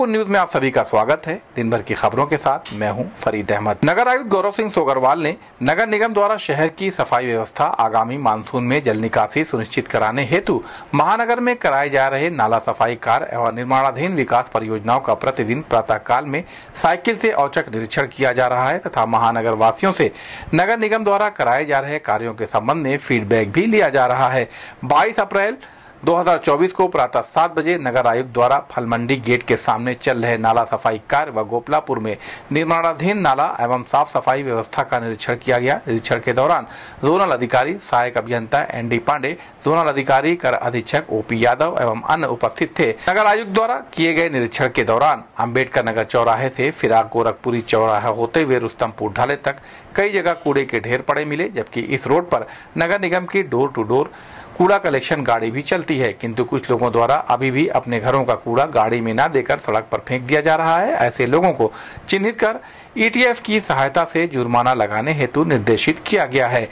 Gorakhpur news में आप सभी का स्वागत है। दिन भर की खबरों के साथ मैं हूं फरीद अहमद। नगर आयुक्त गौरव सिंह सोगरवाल ने नगर निगम द्वारा शहर की सफाई व्यवस्था आगामी मानसून में जल निकासी सुनिश्चित कराने हेतु महानगर में कराए जा रहे नाला सफाई कार्य एवं निर्माणाधीन विकास परियोजनाओं का प्रतिदिन प्रातः काल में साइकिल से औचक निरीक्षण किया जा रहा है तथा महानगर वासियों से नगर निगम द्वारा कराए जा रहे कार्यों के संबंध में फीडबैक भी लिया जा रहा है। 22 अप्रैल 2024 को प्रातः 7 बजे नगर आयुक्त द्वारा फल मंडी गेट के सामने चल रहे नाला सफाई कार्य व गोपलापुर में निर्माणाधीन नाला एवं साफ सफाई व्यवस्था का निरीक्षण किया गया। निरीक्षण के दौरान जोनल अधिकारी, सहायक अभियंता एनडी पांडे, जोनल अधिकारी कर अधीक्षक ओपी यादव एवं अन्य उपस्थित थे। नगर आयुक्त द्वारा किए गए निरीक्षण के दौरान अम्बेडकर नगर चौराहे से फिराक गोरखपुरी चौराहा होते हुए रुस्तमपुर ढाले तक कई जगह कूड़े के ढेर पड़े मिले, जबकि इस रोड पर नगर निगम की डोर टू डोर कूड़ा कलेक्शन गाड़ी भी चलती है, किंतु कुछ लोगों द्वारा अभी भी अपने घरों का कूड़ा गाड़ी में न देकर सड़क पर फेंक दिया जा रहा है। ऐसे लोगों को चिन्हित कर ईटीएफ की सहायता से जुर्माना लगाने हेतु निर्देशित किया गया है।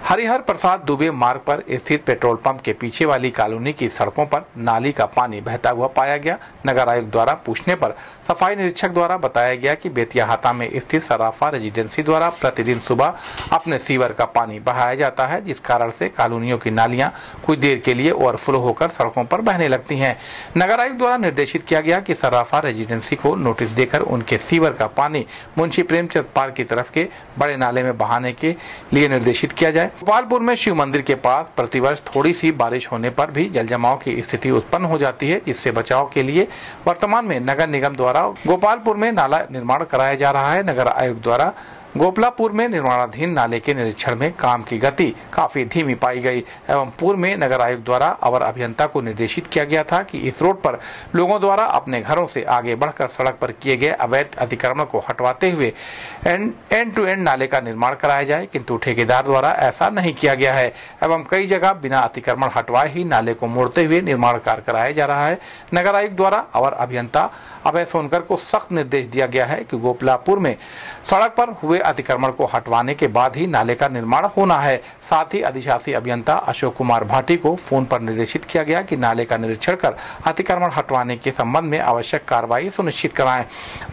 हरिहर प्रसाद दुबे मार्ग पर स्थित पेट्रोल पंप के पीछे वाली कॉलोनी की सड़कों पर नाली का पानी बहता हुआ पाया गया। नगर आयुक्त द्वारा पूछने पर सफाई निरीक्षक द्वारा बताया गया कि बेतियाहाता में स्थित सराफा रेजिडेंसी द्वारा प्रतिदिन सुबह अपने सीवर का पानी बहाया जाता है, जिस कारण से कॉलोनियों की नालियां कुछ देर के लिए ओवरफ्लो होकर सड़कों पर बहने लगती हैं। नगर आयुक्त द्वारा निर्देशित किया गया कि सराफा रेजिडेंसी को नोटिस देकर उनके सीवर का पानी मुंशी प्रेमचंद पार्क की तरफ के बड़े नाले में बहाने के लिए निर्देशित किया जाए। गोपालपुर में शिव मंदिर के पास प्रतिवर्ष थोड़ी सी बारिश होने पर भी जल जमाव की स्थिति उत्पन्न हो जाती है, जिससे बचाव के लिए वर्तमान में नगर निगम द्वारा गोपालपुर में नाला निर्माण कराया जा रहा है। नगर आयुक्त द्वारा गोपलापुर में निर्माणाधीन नाले के निरीक्षण में काम की गति काफी धीमी पाई गई एवं पूर्व में नगर आयुक्त द्वारा अवर अभियंता को निर्देशित किया गया था कि इस रोड पर लोगों द्वारा अपने घरों से आगे बढ़कर सड़क पर किए गए अवैध अतिक्रमण को हटवाते हुए एंड टू एंड नाले का निर्माण कराया जाए, किंतु ठेकेदार द्वारा ऐसा नहीं किया गया है एवं कई जगह बिना अतिक्रमण हटवाए ही नाले को मोड़ते हुए निर्माण कार्य कराया जा रहा है। नगर आयुक्त द्वारा अवर अभियंता अभय सोनकर को सख्त निर्देश दिया गया है कि गोपलापुर में सड़क पर हुए अतिक्रमण को हटवाने के बाद ही नाले का निर्माण होना है। साथ ही अधिशासी अभियंता अशोक कुमार भाटी को फोन पर निर्देशित किया गया कि नाले का निरीक्षण कर अतिक्रमण हटवाने के संबंध में आवश्यक कार्रवाई सुनिश्चित कराएं।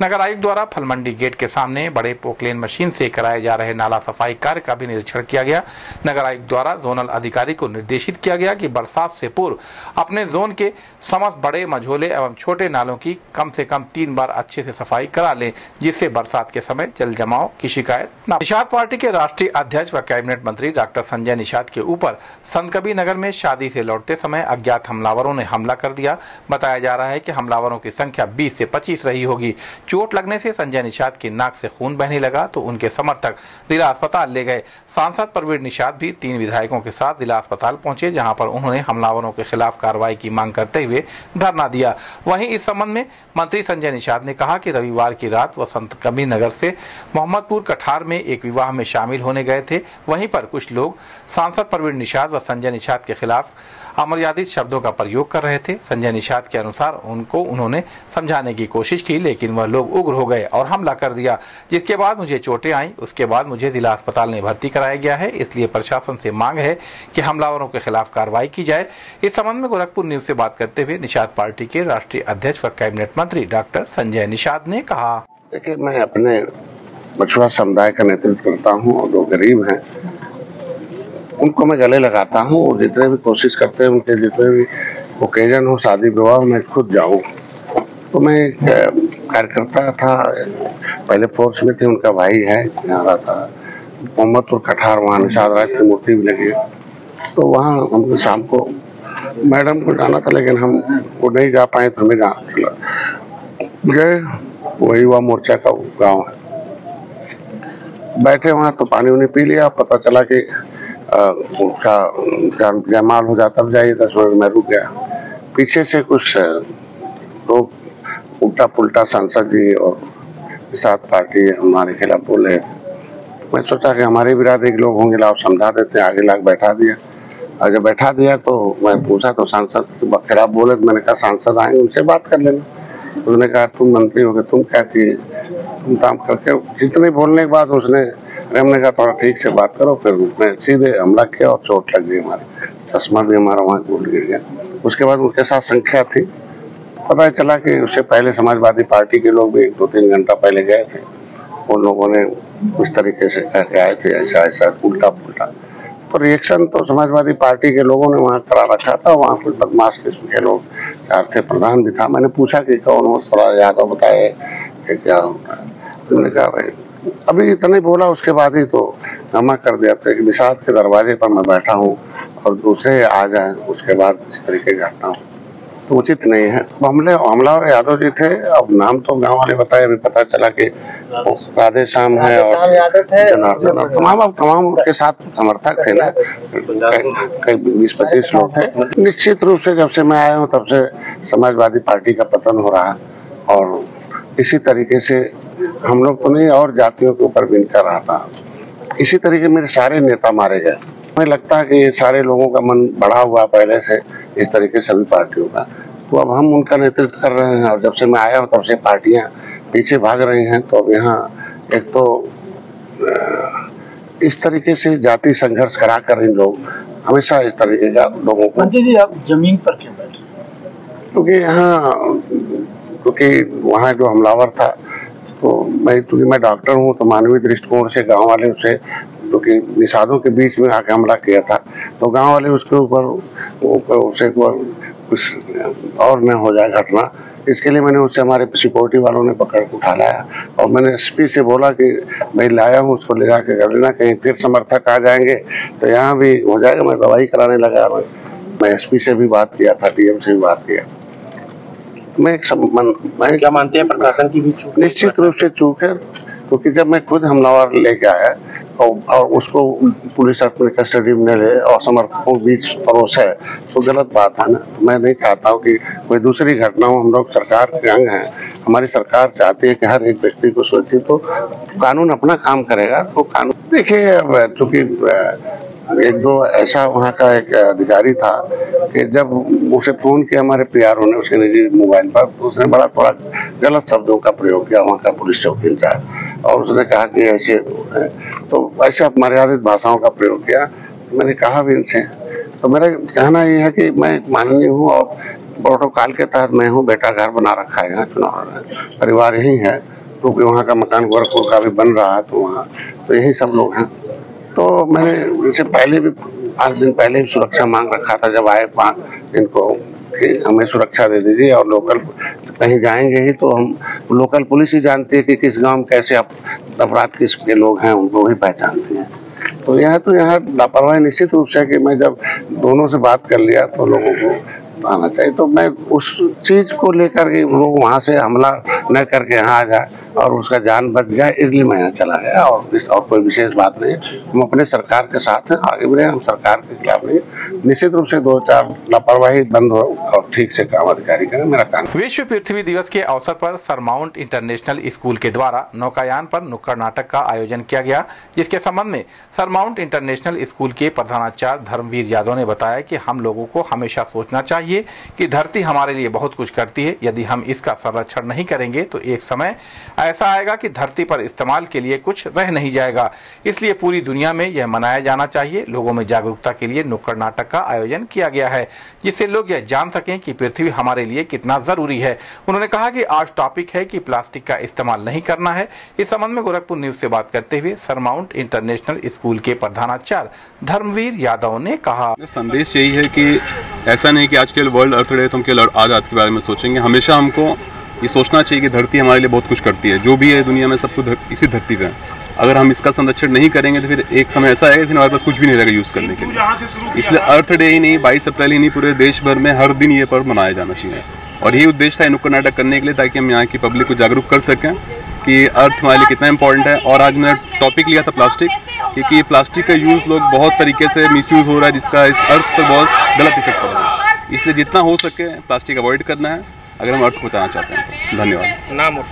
नगर आयुक्त द्वारा फल मंडी गेट के सामने बड़े पोकलेन मशीन से कराए जा रहे नाला सफाई कार्य का भी निरीक्षण किया गया। नगर आयुक्त द्वारा जोनल अधिकारी को निर्देशित किया गया कि बरसात से पूर्व अपने जोन के समस्त बड़े, मझोले एवं छोटे नालों की कम से कम 3 बार अच्छे से सफाई करा लें, जिससे बरसात के समय जल जमाव की शिकायत न। निषाद पार्टी के राष्ट्रीय अध्यक्ष व कैबिनेट मंत्री डॉक्टर संजय निषाद के ऊपर संत कबीर नगर में शादी से लौटते समय अज्ञात हमलावरों ने हमला कर दिया। बताया जा रहा है कि हमलावरों की संख्या 20 से 25 रही होगी। चोट लगने से संजय निषाद की नाक से खून बहने लगा तो उनके समर्थक जिला अस्पताल ले गए। सांसद परवीन निषाद भी 3 विधायकों के साथ जिला अस्पताल पहुंचे, जहां पर उन्होंने हमलावरों के खिलाफ कार्रवाई की मांग करते हुए धरना दिया। वहीं इस संबंध में मंत्री संजय निषाद ने कहा कि रविवार की रात वह संत कबीर नगर से मोहम्मदपुर कठार में एक विवाह में शामिल होने गए थे। वहीं पर कुछ लोग सांसद परवीन निषाद व संजय निषाद के खिलाफ अमर्यादित शब्दों का प्रयोग कर रहे थे। संजय निषाद के अनुसार उन्होंने समझाने की कोशिश की, लेकिन वह लोग उग्र हो गए और हमला कर दिया, जिसके बाद मुझे चोटें आईं। उसके बाद मुझे जिला अस्पताल में भर्ती कराया गया है। इसलिए प्रशासन से मांग है कि हमलावरों के खिलाफ कार्रवाई की जाए। इस संबंध में गोरखपुर न्यूज से बात करते हुए निषाद पार्टी के राष्ट्रीय अध्यक्ष व कैबिनेट मंत्री डॉक्टर संजय निषाद ने कहा, देखिए, मैं अपने मछुआ समुदाय का नेतृत्व करता हूँ और जो गरीब हैं उनको मैं गले लगाता हूँ और जितने भी कोशिश करते हैं उनके जितने भी ओकेजन हो, शादी विवाह, मैं खुद जाऊँ। तो मैं एक कार्यकर्ता था, पहले फोर्स में थे, उनका भाई है, यहाँ रहता मोहम्मदपुर कठार, वहाँ निषाद राज की मूर्ति भी लगी है। तो वहाँ हमको शाम को मैडम को जाना था, लेकिन हम वो नहीं जा पाए तो हमें गए। वही हुआ मोर्चा का गाँव है। बैठे वहाँ तो पानी उन्हें पी लिया। पता चला कि उसका जयमाल हो जाता, जाइए 10 मिनट में रुक गया। पीछे से कुछ लोग उल्टा पुल्टा सांसद जी और निषाद पार्टी हमारे खिलाफ बोल रहे थे। मैं सोचा कि हमारे बिरादरी के लोग होंगे, लाओ समझा देते हैं। आगे लाके बैठा दिया और जब बैठा दिया तो मैं पूछा तो सांसद के खिलाफ बोले। तो मैंने कहा सांसद आएंगे, उनसे बात कर लेना। उसने कहा तुम मंत्री हो गए, तुम क्या किए, तुम काम करके। जितने बोलने के बाद उसने, हमने कहा थोड़ा ठीक से बात करो। फिर उसने सीधे हमला किया और चोट लग गई, हमारे चश्मा भी हमारा वहाँ टूट गिर गया। उसके बाद उनके साथ संख्या थी पता चला कि उससे पहले समाजवादी पार्टी के लोग भी 2-3 घंटा पहले गए थे। उन लोगों ने इस तरीके से कह के आए थे, ऐसा ऐसा उल्टा पुल्टा। तो रिएक्शन तो समाजवादी पार्टी के लोगों ने वहाँ करा रखा था। वहाँ कुछ बदमाश किस्म के लोग चार थे, प्रधान भी था। मैंने पूछा कि कौन हो, थोड़ा यादव बताए कि क्या होता है। उन्होंने कहा भाई अभी इतना ही बोला, उसके बाद ही तो जमा कर दिया। तो एक निषाद के दरवाजे पर मैं बैठा हूँ और दूसरे आ जाए, उसके बाद इस तरीके की घटना हो तो उचित नहीं है। हमलावर यादव जी थे। अब नाम तो गांव वाले बताए, अभी पता चला कि राधे श्याम है और जनार्दन, तमाम उनके साथ समर्थक थे ना, कई 20-25 लोग थे। निश्चित रूप से जब से मैं आया हूँ तब से समाजवादी पार्टी का पतन हो रहा है और इसी तरीके से हम लोग तो नहीं और जातियों के ऊपर भी इनका रहा था। इसी तरीके मेरे सारे नेता मारे गए। मुझे लगता है कि सारे लोगों का मन बढ़ा हुआ पहले से इस तरीके सभी पार्टियों का, तो अब हम उनका नेतृत्व कर रहे हैं और जब से मैं आया हूँ तब से पार्टियां पीछे भाग रही हैं। तो अब यहाँ एक तो इस तरीके से जाति संघर्ष करा कर इन लोग हमेशा इस तरीके का लोगों को। जी आप जमीन पर क्यों बैठे? क्योंकि वहाँ जो हमलावर था तो मैं डॉक्टर हूँ तो मानवीय दृष्टिकोण से गांव वाले उसे, क्योंकि निषादों के बीच में आके हमला किया था तो गांव वाले उसके ऊपर उसे कुछ और न हो जाए घटना, इसके लिए मैंने उससे हमारे सिक्योरिटी वालों ने पकड़ के उठा लाया और मैंने एसपी से बोला कि मैं लाया हूँ, उसको ले जाके कर लेना, कहीं फिर समर्थक आ जाएंगे तो यहाँ भी हो जाएगा। मैं दवाई कराने लगा। मैं एसपी से भी बात किया था, डीएम से भी बात किया। मैं क्या मानते हैं प्रशासन की भी चूक? निश्चित रूप से चूक है, क्योंकि जब मैं खुद हमलावर लेके आया और उसको पुलिस अपने कस्टडी में ले और समर्थकों के बीच परोस है तो गलत बात है ना। मैं नहीं चाहता हूँ कि कोई दूसरी घटना हो। हम लोग सरकार के अंग हैं, हमारी सरकार चाहती है कि हर एक व्यक्ति को सुरक्षित हो। कानून अपना काम करेगा तो कानून देखिए। अब चूंकि एक दो ऐसा वहाँ का एक अधिकारी था कि जब उसे फोन किया हमारे पीआरओ ने उसके निजी मोबाइल पर, तो उसने बड़ा थोड़ा गलत शब्दों का प्रयोग किया वहाँ का पुलिस चौकी इंचार्ज, और उसने कहा कि ऐसे तो ऐसे अपमर्यादित भाषाओं का प्रयोग किया। तो मैंने कहा भी इनसे, तो मेरा कहना ये है कि मैं माननीय हूँ और प्रोटोकॉल के तहत मैं हूँ। बेटा घर बना रखा है, यहाँ चुनाव परिवार यही है, क्योंकि वहाँ का मकान गोरखपुर का भी बन रहा है तो वहाँ तो यही सब लोग हैं। तो मैंने इनसे पहले भी 5 दिन पहले भी सुरक्षा मांग रखा था जब आए इनको कि हमें सुरक्षा दे दीजिए, और लोकल कहीं जाएंगे ही तो हम लोकल पुलिस ही जानती है कि किस गांव में कैसे अपराध किस्म के लोग हैं, उनको ही पहचानती है। तो यहाँ लापरवाही निश्चित रूप से कि मैं जब दोनों से बात कर लिया तो लोगों को आना चाहिए। तो मैं उस चीज को लेकर के लोग वहां से हमला न करके यहाँ आ जाए और उसका जान बच जाए, इसलिए मैं यहाँ चला गया। और कोई विशेष बात नहीं, हम अपने सरकार के साथ हैं, आगे बढ़े, हम सरकार के खिलाफ नहीं। निश्चित रूप से 2-4 लापरवाही बंद हो और ठीक से काम अधिकारी करें, मेरा काम। विश्व पृथ्वी दिवस के अवसर पर सरमाउंट इंटरनेशनल स्कूल के द्वारा नौकायान पर नुक्कड़ नाटक का आयोजन किया गया, जिसके संबंध में सरमाउंट इंटरनेशनल स्कूल के प्रधानाचार्य धर्मवीर यादव ने बताया कि हम लोगों को हमेशा सोचना चाहिए कि धरती हमारे लिए बहुत कुछ करती है। यदि हम इसका संरक्षण नहीं करेंगे तो एक समय ऐसा आएगा कि धरती पर इस्तेमाल के लिए कुछ रह नहीं जाएगा। इसलिए पूरी दुनिया में यह मनाया जाना चाहिए। लोगों में जागरूकता के लिए नुक्कड़ नाटक का आयोजन किया गया है, जिससे लोग यह जान सकें कि पृथ्वी हमारे लिए कितना जरूरी है। उन्होंने कहा कि आज टॉपिक है कि प्लास्टिक का इस्तेमाल नहीं करना है। इस संबंध में गोरखपुर न्यूज से बात करते हुए सरमाउंट इंटरनेशनल स्कूल के प्रधानाचार्य धर्मवीर यादव ने कहा, संदेश यही है कि ऐसा नहीं कि आज के वर्ल्ड अर्थ डे तो हम केवल आजाद के बारे में सोचेंगे। हमेशा हमको ये सोचना चाहिए कि धरती हमारे लिए बहुत कुछ करती है। जो भी है दुनिया में सब कुछ इसी धरती पे है। अगर हम इसका संरक्षण नहीं करेंगे तो फिर एक समय ऐसा आएगा कि हमारे पास कुछ भी नहीं रहेगा यूज़ करने के लिए। इसलिए अर्थ डे ही नहीं, 22 अप्रैल ही नहीं, पूरे देश भर में हर दिन ये पर्व मनाया जाना चाहिए। और यही उद्देश्य था नुक्कड़ नाटक करने के लिए, ताकि हम यहाँ की पब्लिक को जागरूक कर सकें कि अर्थ हमारे लिए कितना इंपॉर्टेंट है। और आज मैंने टॉपिक लिया था प्लास्टिक, क्योंकि ये प्लास्टिक का यूज़ लोग बहुत तरीके से मिसयूज़ हो रहा है, जिसका इस अर्थ पर बहुत गलत इफेक्ट पड़ रहा है। इसलिए जितना हो सके प्लास्टिक अवॉइड करना है अगर हम अर्थ को बचाना चाहते हैं तो। धन्यवाद। नाम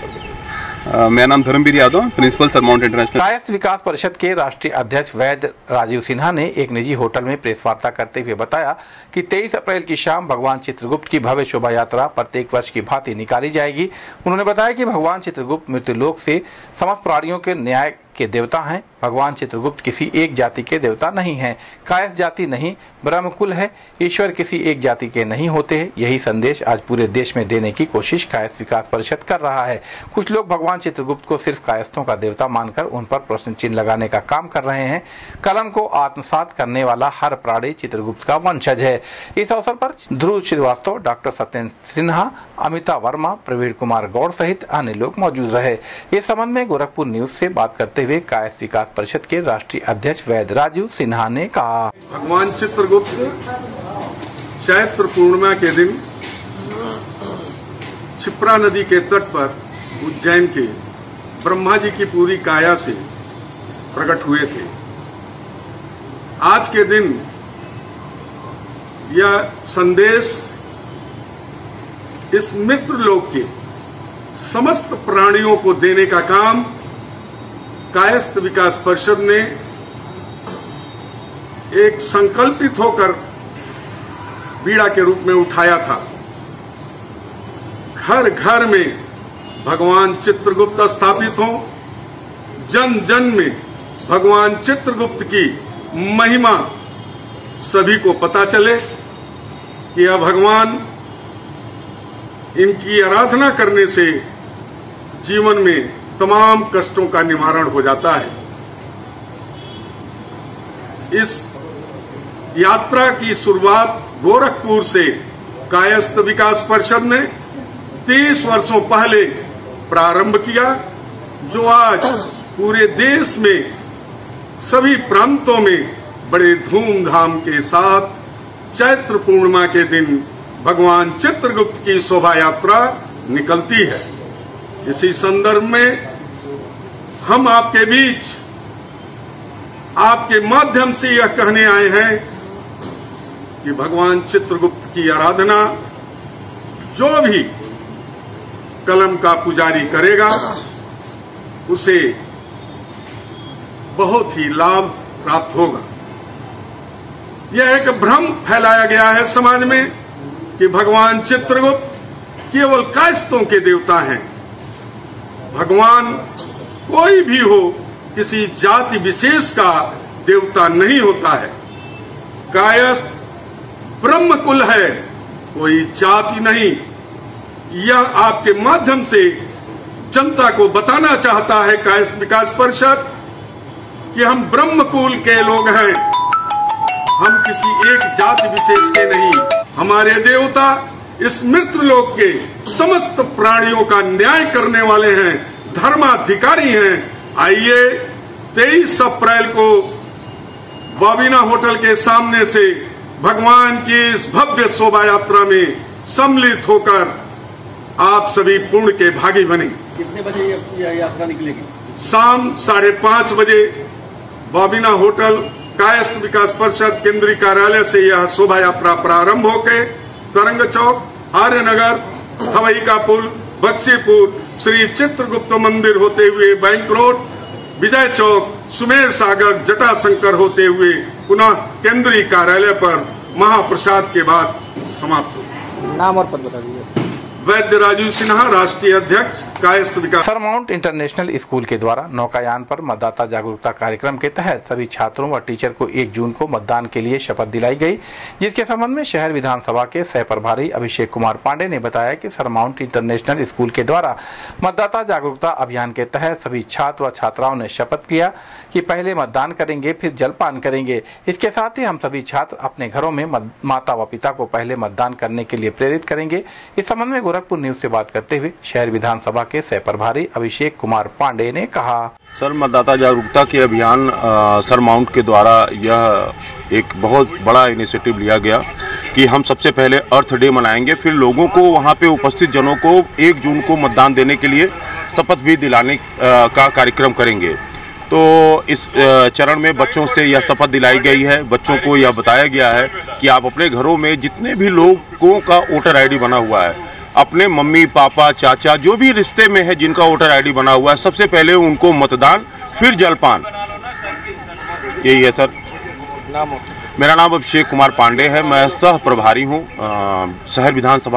मेरा नाम Dharmveer Yadav, principal Surmount international. Kayastha Vikas Parishad के राष्ट्रीय अध्यक्ष वैद्य राजीव सिन्हा ने एक निजी होटल में प्रेस वार्ता करते हुए बताया कि 23 अप्रैल की शाम भगवान चित्रगुप्त की भव्य शोभा यात्रा प्रत्येक वर्ष की भांति निकाली जाएगी। उन्होंने बताया कि भगवान चित्रगुप्त मृत्युलोक से समस्त प्राणियों के न्याय के देवता हैं। भगवान चित्रगुप्त किसी एक जाति के देवता नहीं हैं। कायस्थ जाति नहीं, ब्रह्मकुल है। ईश्वर किसी एक जाति के नहीं होते हैं। यही संदेश आज पूरे देश में देने की कोशिश कायस्थ विकास परिषद कर रहा है। कुछ लोग भगवान चित्रगुप्त को सिर्फ कायस्थों का देवता मानकर उन पर प्रश्न चिन्ह लगाने का काम कर रहे हैं। कलम को आत्मसात करने वाला हर प्राणी चित्रगुप्त का वंशज है। इस अवसर पर ध्रुव श्रीवास्तव, डॉक्टर सत्येंद्र सिन्हा, अमिता वर्मा, प्रवीण कुमार गौड़ सहित अन्य लोग मौजूद रहे। इस संबंध में गोरखपुर न्यूज से बात करते हुए कायस्थ विकास परिषद के राष्ट्रीय अध्यक्ष वैद्य राजू सिन्हा ने कहा, भगवान चित्रगुप्त चैत्र पूर्णिमा के दिन क्षिप्रा नदी के तट पर उज्जैन के ब्रह्मा जी की पूरी काया से प्रकट हुए थे। आज के दिन यह संदेश इस मित्र लोक के समस्त प्राणियों को देने का काम कायस्थ विकास परिषद ने एक संकल्पित होकर बीड़ा के रूप में उठाया था। घर घर में भगवान चित्रगुप्त स्थापित हो, जन जन में भगवान चित्रगुप्त की महिमा सभी को पता चले कि यह भगवान, इनकी आराधना करने से जीवन में तमाम कष्टों का निवारण हो जाता है। इस यात्रा की शुरुआत गोरखपुर से कायस्थ विकास परिषद ने 30 वर्षों पहले प्रारंभ किया, जो आज पूरे देश में सभी प्रांतों में बड़े धूमधाम के साथ चैत्र पूर्णिमा के दिन भगवान चित्रगुप्त की शोभा यात्रा निकलती है। इसी संदर्भ में हम आपके बीच आपके माध्यम से यह कहने आए हैं कि भगवान चित्रगुप्त की आराधना जो भी कलम का पुजारी करेगा उसे बहुत ही लाभ प्राप्त होगा। यह एक भ्रम फैलाया गया है समाज में कि भगवान चित्रगुप्त केवल कायस्थों के देवता हैं। भगवान कोई भी हो, किसी जाति विशेष का देवता नहीं होता है। कायस्थ ब्रह्मकुल है, कोई जाति नहीं। यह आपके माध्यम से जनता को बताना चाहता है कायस्थ विकास परिषद कि हम ब्रह्मकुल के लोग हैं, हम किसी एक जाति विशेष के नहीं। हमारे देवता इस मृतलोक के समस्त प्राणियों का न्याय करने वाले हैं, धर्माधिकारी हैं। आइए 23 अप्रैल को बॉबिना होटल के सामने से भगवान की इस भव्य शोभा यात्रा में सम्मिलित होकर आप सभी पुण्य के भागी बने। कितने बजे यह यात्रा निकलेगी? शाम 5:30 बजे बॉबिना होटल कायस्थ विकास परिषद केंद्रीय कार्यालय से यह शोभा यात्रा प्रारंभ होकर तरंग चौक, आर्यनगर, हवाई का पुल, बक्सीपुर, श्री चित्रगुप्त मंदिर होते हुए बैंक रोड, विजय चौक, सुमेर सागर, जटाशंकर होते हुए पुनः केंद्रीय कार्यालय पर महाप्रसाद के बाद समाप्त हो। नाम और पद बता दीजिए। वैद्य राजू सिन्हा, राष्ट्रीय अध्यक्ष कायस्थ विकास। सरमाउंट इंटरनेशनल स्कूल के द्वारा नौकायान पर मतदाता जागरूकता कार्यक्रम के तहत सभी छात्रों व टीचर को 1 जून को मतदान के लिए शपथ दिलाई गई, जिसके संबंध में शहर विधानसभा के सह प्रभारी अभिषेक कुमार पांडे ने बताया कि सरमाउंट इंटरनेशनल स्कूल के द्वारा मतदाता जागरूकता अभियान के तहत सभी छात्र व छात्राओं ने शपथ लिया कि पहले मतदान करेंगे, फिर जलपान करेंगे। इसके साथ ही हम सभी छात्र अपने घरों में माता व पिता को पहले मतदान करने के लिए प्रेरित करेंगे। इस संबंध में गोरखपुर न्यूज से बात करते हुए शहर विधानसभा के सह प्रभारी अभिषेक कुमार पांडे ने कहा, सर, मतदाता जागरूकता के अभियान सरमाउंट के द्वारा यह एक बहुत बड़ा इनिशिएटिव लिया गया कि हम सबसे पहले अर्थ डे मनाएंगे, फिर लोगों को वहां पे उपस्थित जनों को 1 जून को मतदान देने के लिए शपथ भी दिलाने का कार्यक्रम करेंगे। तो इस चरण में बच्चों से यह शपथ दिलाई गई है। बच्चों को यह बताया गया है कि आप अपने घरों में जितने भी लोगों का वोटर आईडी बना हुआ है, अपने मम्मी पापा चाचा जो भी रिश्ते में है जिनका वोटर आईडी बना हुआ है, सबसे पहले उनको मतदान, फिर जलपान। यही है सर। नाम? मेरा नाम अभिषेक कुमार पांडे है, मैं सह प्रभारी हूँ शहर विधानसभा